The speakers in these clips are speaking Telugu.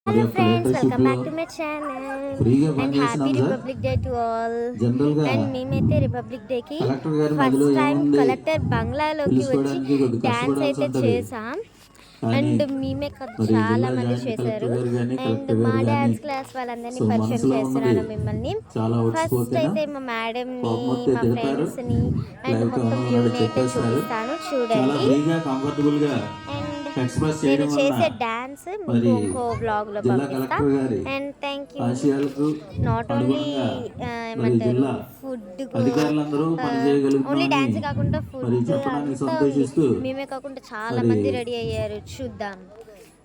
Hello friends, welcome back to my channel and happy Republic Day to all. And మేమైతే రిపబ్లిక్ డేకి ఫస్ట్ టైం కలెక్టర్ బంగ్లాలోకి వచ్చి డ్యాన్స్ అయితే చేసాం. అండ్ మేమే చాలా మంది చేశారు. అండ్ మా డ్యాన్స్ క్లాస్ వాళ్ళందరినీ పరిచయం చేస్తున్నాను మిమ్మల్ని. ఫస్ట్ అయితే మా మేడంని, మా ఫ్రెండ్స్ని అండ్ మొత్తం వ్యూని అయితే చూపిస్తాను, చూడండి. నేను చేసే డాన్స్ మీకు ఇంకో బ్లాగ్ లో పంపిస్తా. And thank you. Not only ఏమంటారు ఫుడ్, ఓన్లీ డాన్స్ కాకుండా ఫుడ్ మేమే కాకుండా చాలా మంది రెడీ అయ్యారు, చూద్దాం.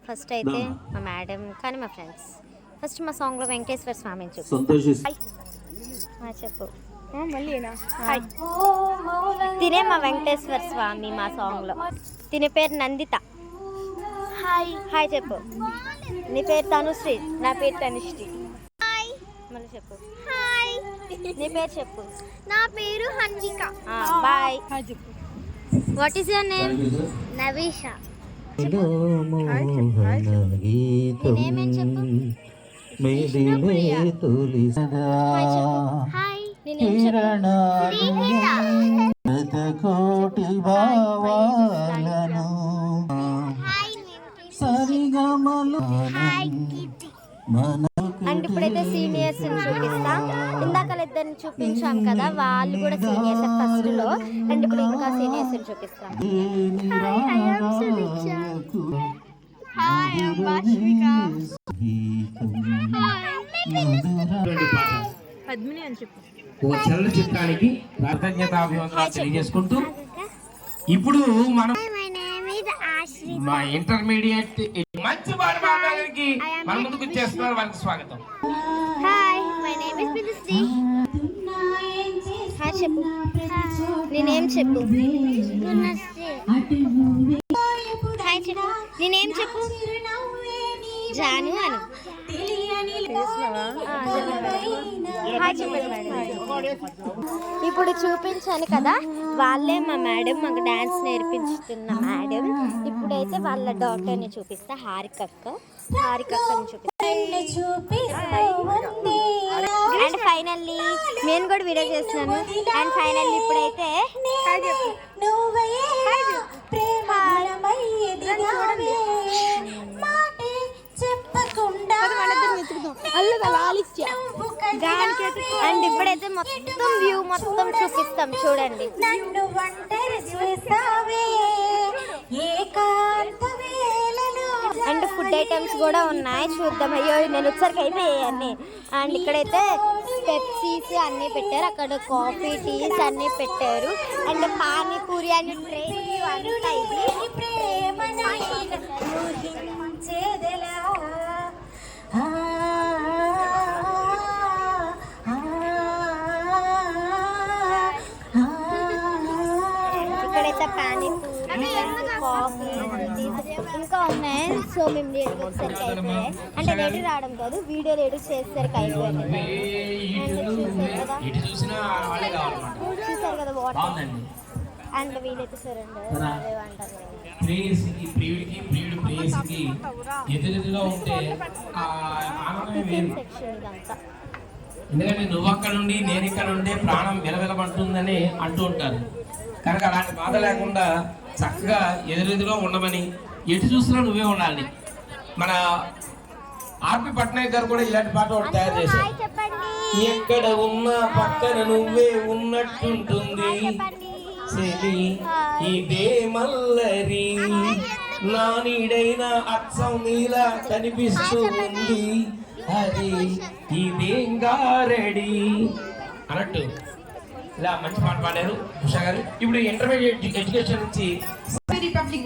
ఫస్ట్ అయితే మా మేడం కానీ మా ఫ్రెండ్స్. ఫస్ట్ మా సాంగ్ లో వెంకటేశ్వర స్వామి చెప్పు. తినే మా వెంకటేశ్వర స్వామి మా సాంగ్ లో. తినే పేరు నందిత. హాయ్ చెప్పు. నీ పేరు తనుశ్రీ, నా పేరు తనుశ్రీ. మళ్ళీ చెప్పు. హాయ్. నీ పేరు చెప్పు. నా పేరు Hanvika. Bye. What is your name? Navisha. నేనేమేం చెప్పు. హాయ్. నేనేం చెప్పు. అండ్ ఇప్పుడైతే సీనియర్స్ చూపిస్తాం. ఇందాక ఇద్దరిని చూపించాం కదా, వాళ్ళు కూడా సీనియర్స్ ఫస్ట్ లో. అండ్ ఇప్పుడు ఇంకా సీనియర్స్ చూపిస్తాం. పద్మిని అని చెప్పు. ఓ చలనచిత్రానికి కృతజ్ఞతాభివందనాలు తెలియజేసుకుంటూ ఇప్పుడు మనం మా ఇంటర్మీడియట్ మంచి బాలబాలకి మన ముందుకు చేస్తున్నారు. వాళ్ళకి స్వాగతం. Hi, my name is Bindusri. Hi చెప్పు. నేనేం చెప్పు. హాయ్ చెప్పు. నేనేం చెప్పు. జాను అను. హాయ్ చెప్పండి మేడం. ఇప్పుడు చూపించాను కదా, వాళ్ళే మా మేడం, మాకు డాన్స్ నేర్పించుతున్న మేడం. ఇప్పుడైతే వాళ్ళ డాక్టర్ని చూపిస్తా, హారికక్కని చూపిస్తా. అండ్ ఫైనల్లీ నేను కూడా వీడియో చేస్తున్నాను. అండ్ ఫైనల్లీ ఇప్పుడైతే అండ్ ఇప్పుడైతే మొత్తం వ్యూ మొత్తం చూపిస్తాం, చూడండి. అండ్ ఫుడ్ ఐటమ్స్ కూడా ఉన్నాయి, చూద్దాం. అయ్యో నేను వచ్చరికి అయిపోయాయి అన్నీ. అండ్ ఇక్కడైతే పెప్సీస్ అన్నీ పెట్టారు, అక్కడ కాఫీ టీస్ అన్నీ పెట్టారు. అండ్ పానీపూరి అని ట్రైన్ అంతా ఇది. ఇక్కడైతే పానీపూరి, కాఫీ ఇంకా ఉన్నాయి. సో మేము లేట్ వచ్చేసరికి అయిపోయాయి. అంటే లేట్ రావడం కాదు, వీడియో లేట్ చేసేసరికి అయిపోయింది. చూసారు కదా వాటర్. అండ్ వీలైతే చూడండి అంటారు ఎందుకంటే నువ్వు అక్కడ నుండి నేను ఇక్కడ ఉండే ప్రాణం విలవిలమంటుందని అంటూ ఉంటారు. కనుక అలాంటి బాధ లేకుండా చక్కగా ఎదురెదురుగా ఉండమని, ఎటు చూసినా నువ్వే ఉండాలి. మన ఆర్పి పట్నాయక్ గారు కూడా ఇలాంటి పాట ఒకటి తయారు చేశారు. ఎక్కడ ఉన్నా పక్కన నువ్వే ఉన్నట్టుంటుంది చెలి ఇదే మల్లరి, నా నీడైన అచ్చం నీలా కనిపిస్తూ ఉంది, అది ఇదేం గారడి అన్నట్టు ఇలా మంచి పాట పాడారు ఉషా గారు. ఇప్పుడు ఇంటర్మీడియట్ ఎడ్యుకేషన్ నుంచి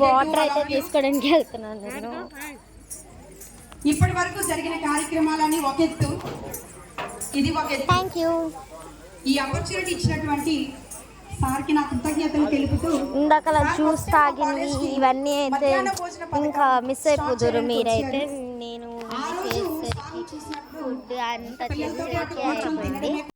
వాటర్ అయితే తీసుకోవడానికి వెళ్తున్నాను నేను. ఇప్పటి వరకు జరిగిన కార్యక్రమాలన్నీ ఒక ఎత్తు, ఇది ఒక ఎత్తు. Thank you. ఈ ఆపర్చునిటీ ఇచ్చినటువంటి సార్కి నా కృతజ్ఞతలు తెలుపుతూ, ఇందాక జ్యూస్ తాగింది ఇవన్నీ అయితే ఇంకా మిస్ అయిపోదురు మీరైతే. నేను ఫుడ్ అంతా చేసేసరికి అయిపోయింది.